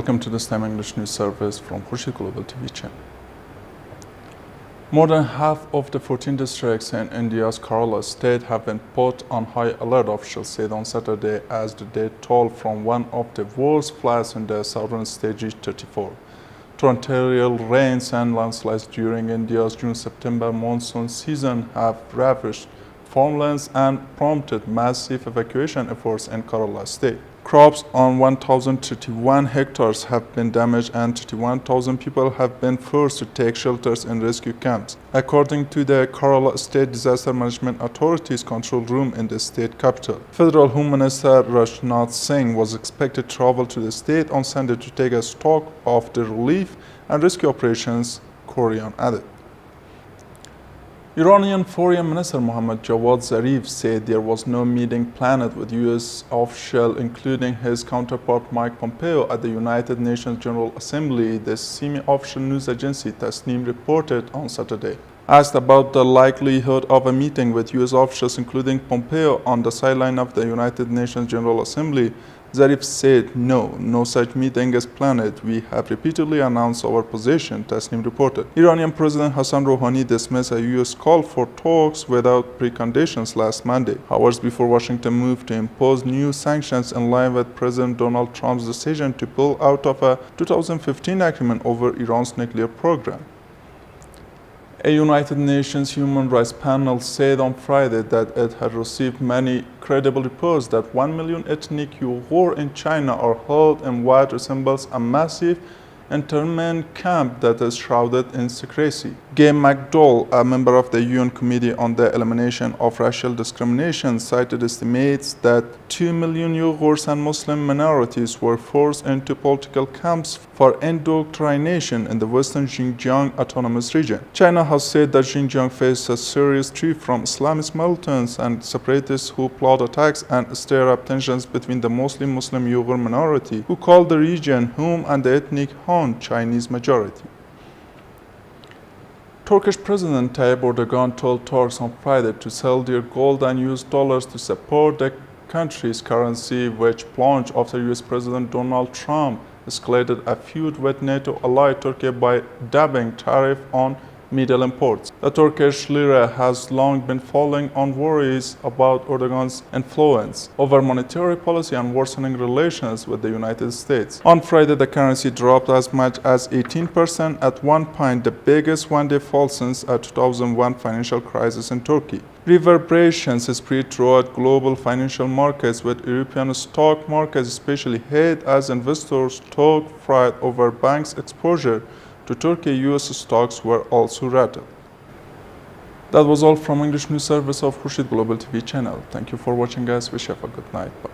Welcome to this time English news service from KHURSHID Global TV channel. More than half of the 14 districts in India's Kerala state have been put on high alert, officials said on Saturday, as the death toll from one of the worst floods in the southern state reached 34. Torrential rains and landslides during India's June-September monsoon season have ravaged farmlands and prompted massive evacuation efforts in Kerala state. Crops on 1,031 hectares have been damaged and 31,000 people have been forced to take shelters in rescue camps, according to the Kerala State Disaster Management Authority's control room in the state capital. Federal Home Minister Rajnath Singh was expected to travel to the state on Sunday to take a stock of the relief and rescue operations, Korean added. Iranian Foreign Minister Mohammad Javad Zarif said there was no meeting planned with U.S. officials, including his counterpart Mike Pompeo, at the United Nations General Assembly, the semi-official news agency Tasnim reported on Saturday. Asked about the likelihood of a meeting with U.S. officials, including Pompeo, on the sideline of the United Nations General Assembly, Zarif said, no such meeting is planned. We have repeatedly announced our position, Tasnim reported. Iranian President Hassan Rouhani dismissed a U.S. call for talks without preconditions last Monday, hours before Washington moved to impose new sanctions in line with President Donald Trump's decision to pull out of a 2015 agreement over Iran's nuclear program. A United Nations Human Rights panel said on Friday that it had received many credible reports that 1 million ethnic Uyghurs in China are held in what resembles a massive internment camp that is shrouded in secrecy. Gay McDowell, a member of the UN Committee on the Elimination of Racial Discrimination, cited estimates that 2 million Uyghurs and Muslim minorities were forced into political camps for indoctrination in the western Xinjiang Autonomous Region. China has said that Xinjiang faces a serious threat from Islamist militants and separatists who plot attacks and stir up tensions between the mostly Muslim Uyghur minority, who call the region home, and the ethnic Han Chinese majority. Turkish President Tayyip Erdogan told Turks on Friday to sell their gold and use dollars to support the country's currency, which plunged after U.S. President Donald Trump escalated a feud with NATO ally Turkey by dabbing tariff on metal imports. The Turkish lira has long been falling on worries about Erdogan's influence over monetary policy and worsening relations with the United States. On Friday, the currency dropped as much as 18% at one point, the biggest one-day fall since a 2001 financial crisis in Turkey. Reverberations spread throughout global financial markets, with European stock markets especially hit as investors took fright over banks' exposure to Turkey. U.S. stocks were also rattled. That was all from English news service of KHURSHID Global TV channel. Thank you for watching, guys. Wish you have a good night. Bye.